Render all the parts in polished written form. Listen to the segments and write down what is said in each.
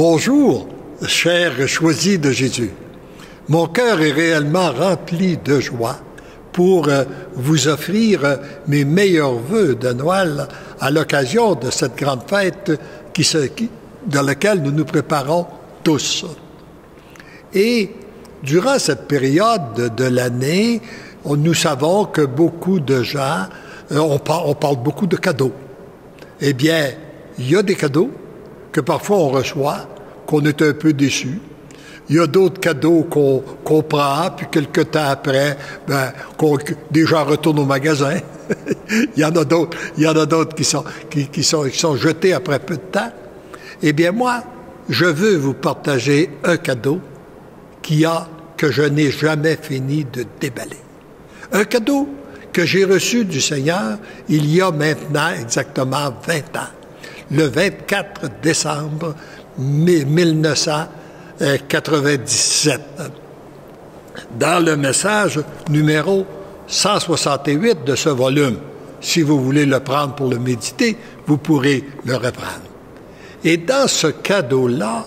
Bonjour, chers choisis de Jésus. Mon cœur est réellement rempli de joie pour vous offrir mes meilleurs vœux de Noël à l'occasion de cette grande fête dans laquelle nous nous préparons tous. Et durant cette période de l'année, nous savons que beaucoup de gens, on parle beaucoup de cadeaux. Eh bien, il y a des cadeaux que parfois on reçoit, qu'on est un peu déçu. Il y a d'autres cadeaux qu'on prend, puis quelque temps après, des gens retournent au magasin. Il y en a d'autres qui sont jetés après peu de temps. Eh bien, moi, je veux vous partager un cadeau que je n'ai jamais fini de déballer. Un cadeau que j'ai reçu du Seigneur il y a maintenant exactement 20 ans, le 24 décembre 1997. Dans le message numéro 168 de ce volume, si vous voulez le prendre pour le méditer, vous pourrez le reprendre. Et dans ce cadeau-là,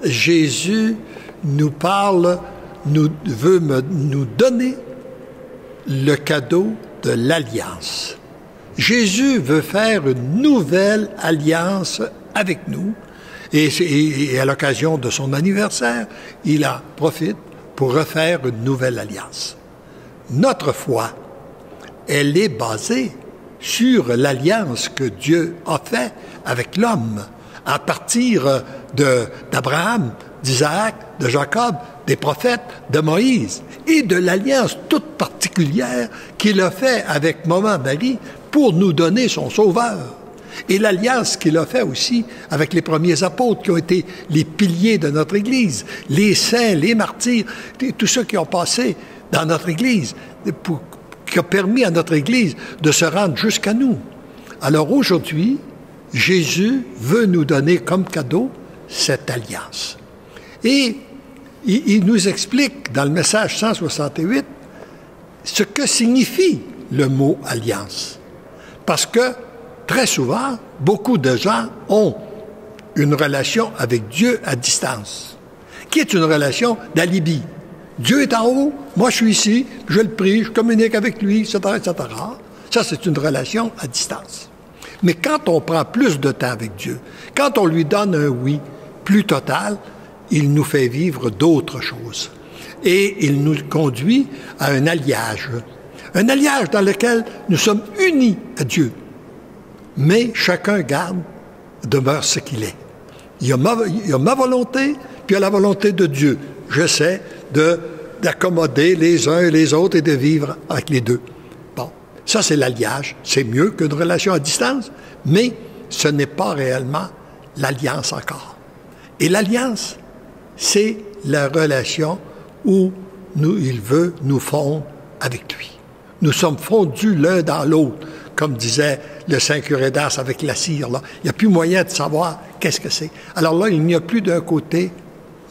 Jésus nous veut nous donner le cadeau de l'alliance. Jésus veut faire une nouvelle alliance avec nous et à l'occasion de son anniversaire, il en profite pour refaire une nouvelle alliance. Notre foi, elle est basée sur l'alliance que Dieu a faite avec l'homme à partir d'Abraham, d'Isaac, de Jacob, des prophètes, de Moïse, et de l'alliance toute particulière qu'il a fait avec Maman Marie pour nous donner son Sauveur. Et l'alliance qu'il a fait aussi avec les premiers apôtres qui ont été les piliers de notre Église, les saints, les martyrs, tous ceux qui ont passé dans notre Église, qui a permis à notre Église de se rendre jusqu'à nous. Alors aujourd'hui, Jésus veut nous donner comme cadeau cette alliance. Et il nous explique dans le message 168 ce que signifie le mot alliance. Parce que très souvent, beaucoup de gens ont une relation avec Dieu à distance, qui est une relation d'alibi. Dieu est en haut, moi je suis ici, je le prie, je communique avec lui, etc., etc. Ça, c'est une relation à distance. Mais quand on prend plus de temps avec Dieu, quand on lui donne un oui plus total, il nous fait vivre d'autres choses. Et il nous conduit à un alliage dans lequel nous sommes unis à Dieu. Mais chacun demeure ce qu'il est. Il y a ma volonté, puis il y a la volonté de Dieu. J'essaie d'accommoder les uns et les autres et de vivre avec les deux. Bon, ça c'est l'alliage. C'est mieux qu'une relation à distance, mais ce n'est pas réellement l'alliance encore. Et l'alliance, c'est la relation où il veut nous fondre avec lui. Nous sommes fondus l'un dans l'autre, comme disait le saint curé d'Ars avec la cire. Là. Il n'y a plus moyen de savoir qu'est-ce que c'est. Alors là, il n'y a plus d'un côté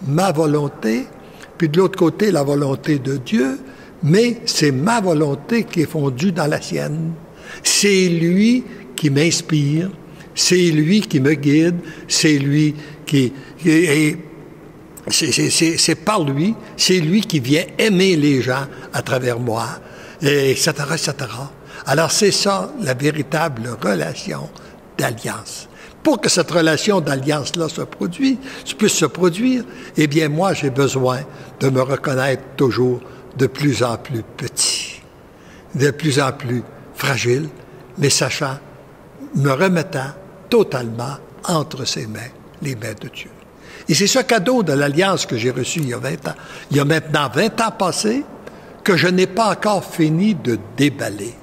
ma volonté, puis de l'autre côté la volonté de Dieu, mais c'est ma volonté qui est fondue dans la sienne. C'est lui qui m'inspire, c'est lui qui me guide, c'est lui c'est par lui, c'est lui qui vient aimer les gens à travers moi, etc., etc. Alors c'est ça la véritable relation d'alliance. Pour que cette relation d'alliance-là puisse se produire, eh bien moi j'ai besoin de me reconnaître toujours de plus en plus petit, de plus en plus fragile, mais me remettant totalement entre ses mains, les mains de Dieu. Et c'est ce cadeau de l'alliance que j'ai reçu il y a 20 ans. Il y a maintenant 20 ans passés que je n'ai pas encore fini de déballer.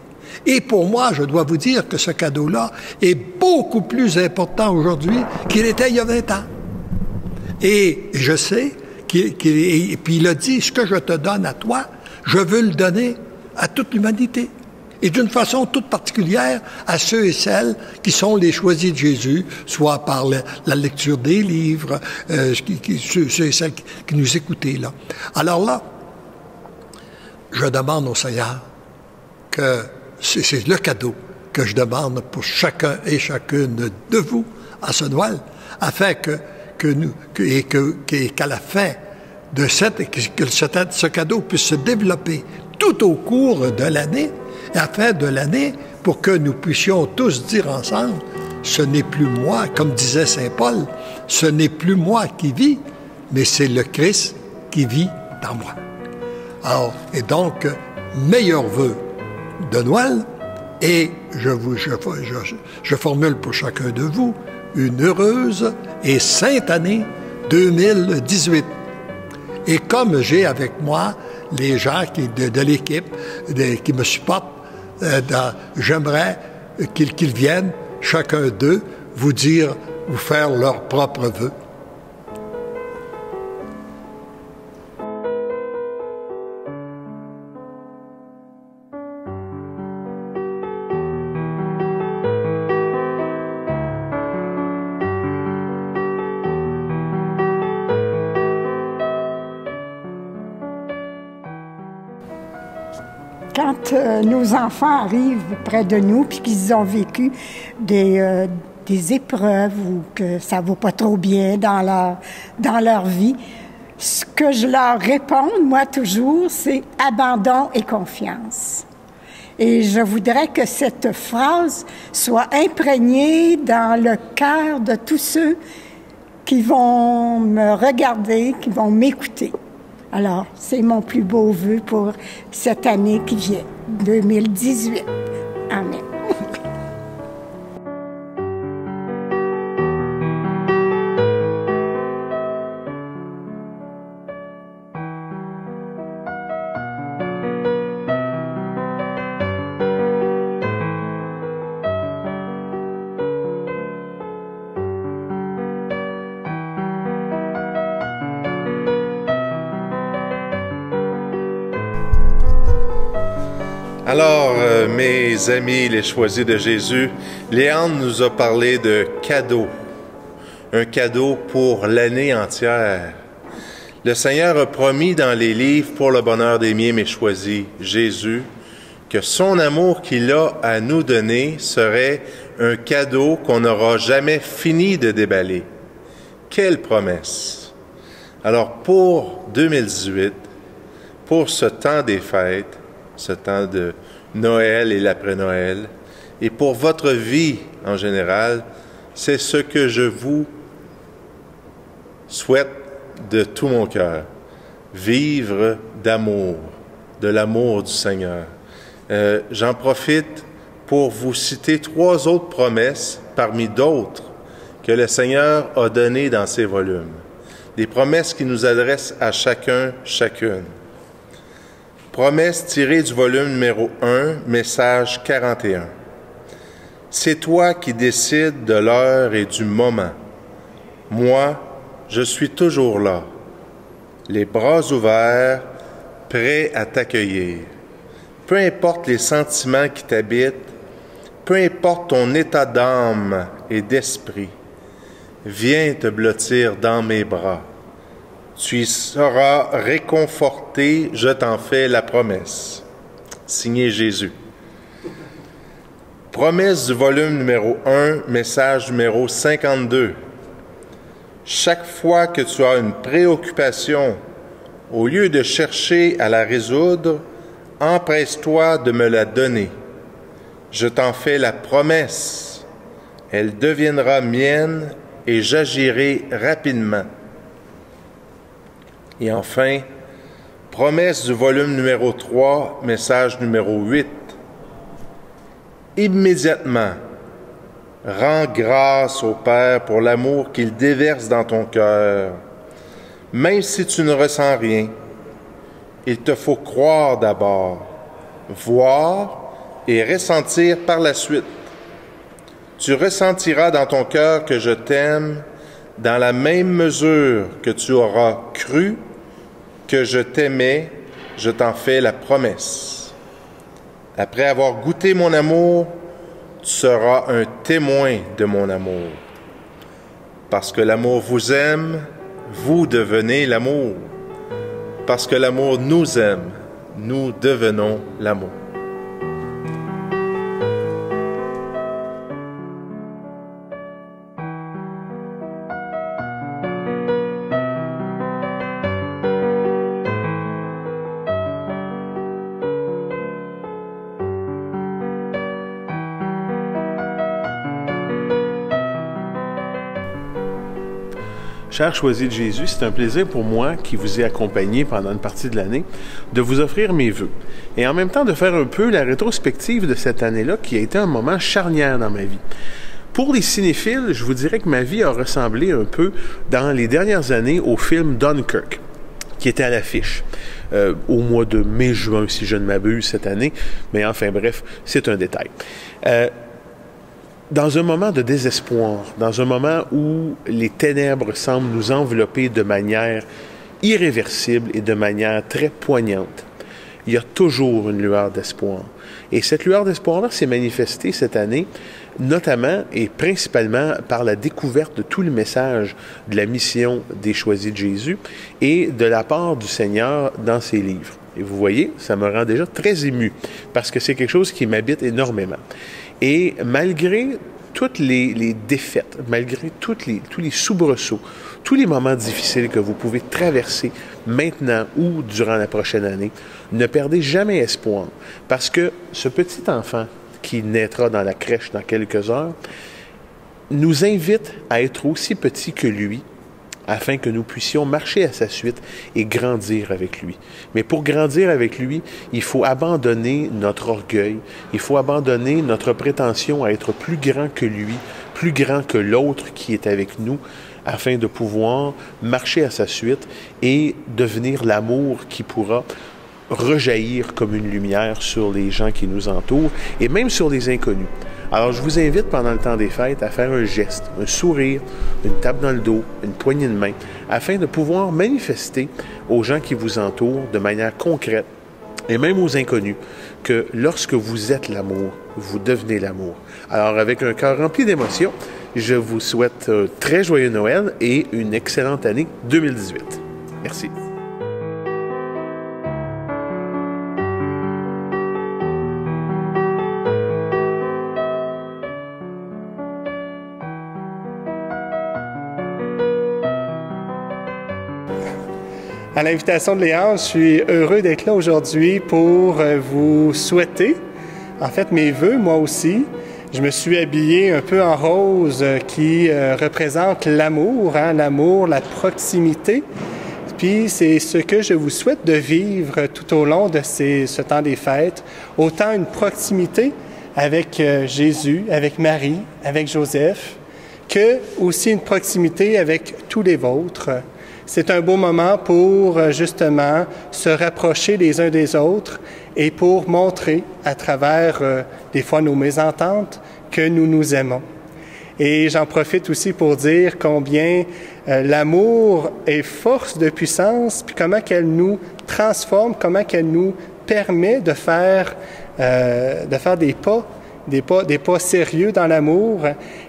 Et pour moi, je dois vous dire que ce cadeau-là est beaucoup plus important aujourd'hui qu'il était il y a 20 ans. Et je sais puis il a dit, ce que je te donne à toi, je veux le donner à toute l'humanité. Et d'une façon toute particulière à ceux et celles qui sont les choisis de Jésus, soit par la lecture des livres, ceux et celles qui nous écoutaient là. Alors là, je demande au Seigneur que c'est le cadeau que je demande pour chacun et chacune de vous à ce Noël, afin qu'à la fin de ce cadeau puisse se développer tout au cours de l'année, à la fin de l'année, pour que nous puissions tous dire ensemble, ce n'est plus moi, comme disait saint Paul, ce n'est plus moi qui vis, mais c'est le Christ qui vit dans moi. Alors, et donc, meilleurs vœux de Noël, et je formule pour chacun de vous une heureuse et sainte année 2018. Et comme j'ai avec moi les gens de l'équipe qui me supportent, j'aimerais qu'ils viennent, chacun d'eux, vous faire leurs propres vœux. Quand nos enfants arrivent près de nous puis qu'ils ont vécu des épreuves ou que ça va pas trop bien dans leur vie, ce que je leur réponds, moi, toujours, c'est abandon et confiance. Et je voudrais que cette phrase soit imprégnée dans le cœur de tous ceux qui vont me regarder, qui vont m'écouter. Alors, c'est mon plus beau vœu pour cette année qui vient, 2018. Amen. Alors, mes amis, les choisis de Jésus, Léandre nous a parlé de cadeau. Un cadeau pour l'année entière. Le Seigneur a promis dans les livres pour le bonheur des miens, mes choisis, Jésus, que son amour qu'il a à nous donner serait un cadeau qu'on n'aura jamais fini de déballer. Quelle promesse! Alors, pour 2018, pour ce temps des fêtes, ce temps de Noël et l'après-Noël, et pour votre vie en général, c'est ce que je vous souhaite de tout mon cœur. Vivre d'amour, de l'amour du Seigneur. J'en profite pour vous citer 3 autres promesses parmi d'autres que le Seigneur a données dans ses volumes. Des promesses qui nous adressent à chacun, chacune. Promesse tirée du volume numéro 1, message 41. C'est toi qui décides de l'heure et du moment. Moi, je suis toujours là, les bras ouverts, prêts à t'accueillir. Peu importe les sentiments qui t'habitent, peu importe ton état d'âme et d'esprit, viens te blottir dans mes bras. Tu y seras réconforté, je t'en fais la promesse. Signé Jésus. Promesse du volume numéro 1, message numéro 52. Chaque fois que tu as une préoccupation, au lieu de chercher à la résoudre, empresse-toi de me la donner. Je t'en fais la promesse. Elle deviendra mienne et j'agirai rapidement. Et enfin, promesse du volume numéro 3, message numéro 8. Immédiatement, rends grâce au Père pour l'amour qu'il déverse dans ton cœur. Même si tu ne ressens rien, il te faut croire d'abord, voir et ressentir par la suite. Tu ressentiras dans ton cœur que je t'aime dans la même mesure que tu auras cru que je t'aimais, je t'en fais la promesse. Après avoir goûté mon amour, tu seras un témoin de mon amour. Parce que l'amour vous aime, vous devenez l'amour. Parce que l'amour nous aime, nous devenons l'amour. Chers choisis de Jésus, c'est un plaisir pour moi, qui vous ai accompagné pendant une partie de l'année, de vous offrir mes vœux. Et en même temps, de faire un peu la rétrospective de cette année-là, qui a été un moment charnière dans ma vie. Pour les cinéphiles, je vous dirais que ma vie a ressemblé un peu, dans les dernières années, au film Dunkirk, qui était à l'affiche, au mois de mai-juin, si je ne m'abuse, cette année. Mais enfin, bref, c'est un détail. Dans un moment de désespoir, dans un moment où les ténèbres semblent nous envelopper de manière irréversible et de manière très poignante, il y a toujours une lueur d'espoir. Et cette lueur d'espoir-là s'est manifestée cette année, notamment et principalement par la découverte de tout le message de la mission des choisis de Jésus et de la part du Seigneur dans ses livres. Et vous voyez, ça me rend déjà très ému, parce que c'est quelque chose qui m'habite énormément. Et malgré toutes les défaites, malgré tous les soubresauts, tous les moments difficiles que vous pouvez traverser maintenant ou durant la prochaine année, ne perdez jamais espoir, parce que ce petit enfant qui naîtra dans la crèche dans quelques heures nous invite à être aussi petits que lui, afin que nous puissions marcher à sa suite et grandir avec lui. Mais pour grandir avec lui, il faut abandonner notre orgueil, il faut abandonner notre prétention à être plus grand que lui, plus grand que l'autre qui est avec nous, afin de pouvoir marcher à sa suite et devenir l'amour qui pourra rejaillir comme une lumière sur les gens qui nous entourent et même sur les inconnus. Alors, je vous invite pendant le temps des fêtes à faire un geste, un sourire, une tape dans le dos, une poignée de main, afin de pouvoir manifester aux gens qui vous entourent de manière concrète, et même aux inconnus, que lorsque vous êtes l'amour, vous devenez l'amour. Alors, avec un cœur rempli d'émotions, je vous souhaite un très joyeux Noël et une excellente année 2018. Merci. À l'invitation de Léon, je suis heureux d'être là aujourd'hui pour vous souhaiter, en fait, mes vœux, moi aussi. Je me suis habillé un peu en rose qui représente l'amour, l'amour, la proximité. Puis c'est ce que je vous souhaite de vivre tout au long de ce temps des fêtes. Autant une proximité avec Jésus, avec Marie, avec Joseph, que aussi une proximité avec tous les vôtres. C'est un beau moment pour justement se rapprocher les uns des autres et pour montrer à travers des fois nos mésententes que nous nous aimons. Et j'en profite aussi pour dire combien l'amour est force de puissance, puis comment qu'elle nous transforme, comment qu'elle nous permet de faire des pas sérieux dans l'amour.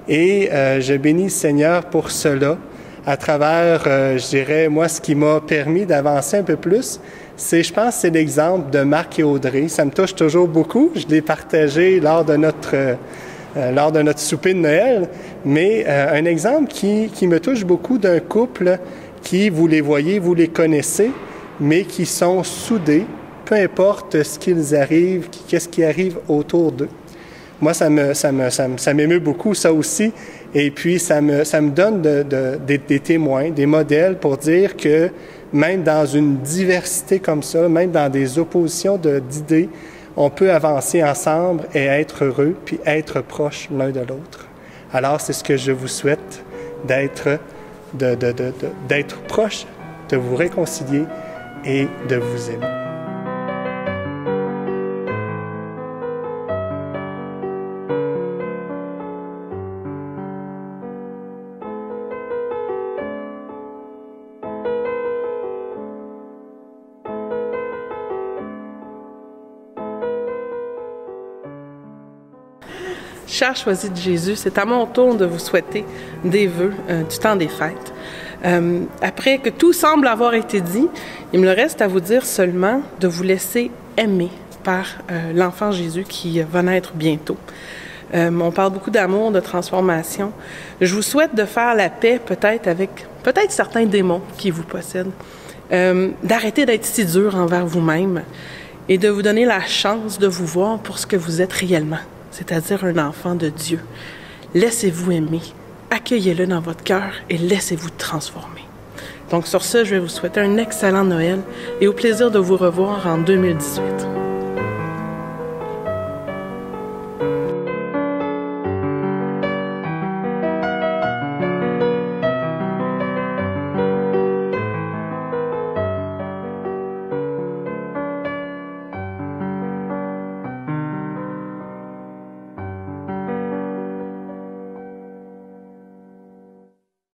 Et je bénis le Seigneur pour cela. À travers, je dirais, moi, ce qui m'a permis d'avancer un peu plus, je pense, c'est l'exemple de Marc et Audrey. Ça me touche toujours beaucoup. Je l'ai partagé lors de notre souper de Noël. Mais un exemple qui me touche beaucoup d'un couple qui, vous les voyez, vous les connaissez, mais qui sont soudés, peu importe ce qu'ils arrivent, qu'est-ce qui arrive autour d'eux. Moi, ça m'émeut beaucoup, ça aussi. Et puis, ça me donne des témoins, des modèles pour dire que même dans une diversité comme ça, même dans des oppositions d'idées, on peut avancer ensemble et être heureux, puis être proches l'un de l'autre. Alors, c'est ce que je vous souhaite, d'être proche, de vous réconcilier et de vous aimer. Chers choisis de Jésus, c'est à mon tour de vous souhaiter des vœux du temps des fêtes. Après que tout semble avoir été dit, il me reste à vous dire seulement de vous laisser aimer par l'enfant Jésus qui va naître bientôt. On parle beaucoup d'amour, de transformation. Je vous souhaite de faire la paix peut-être avec certains démons qui vous possèdent, d'arrêter d'être si dur envers vous-même et de vous donner la chance de vous voir pour ce que vous êtes réellement, c'est-à-dire un enfant de Dieu. Laissez-vous aimer accueillez-le dans votre cœur et laissez-vous transformer. Donc sur ce, je vais vous souhaiter un excellent Noël et au plaisir de vous revoir en 2018.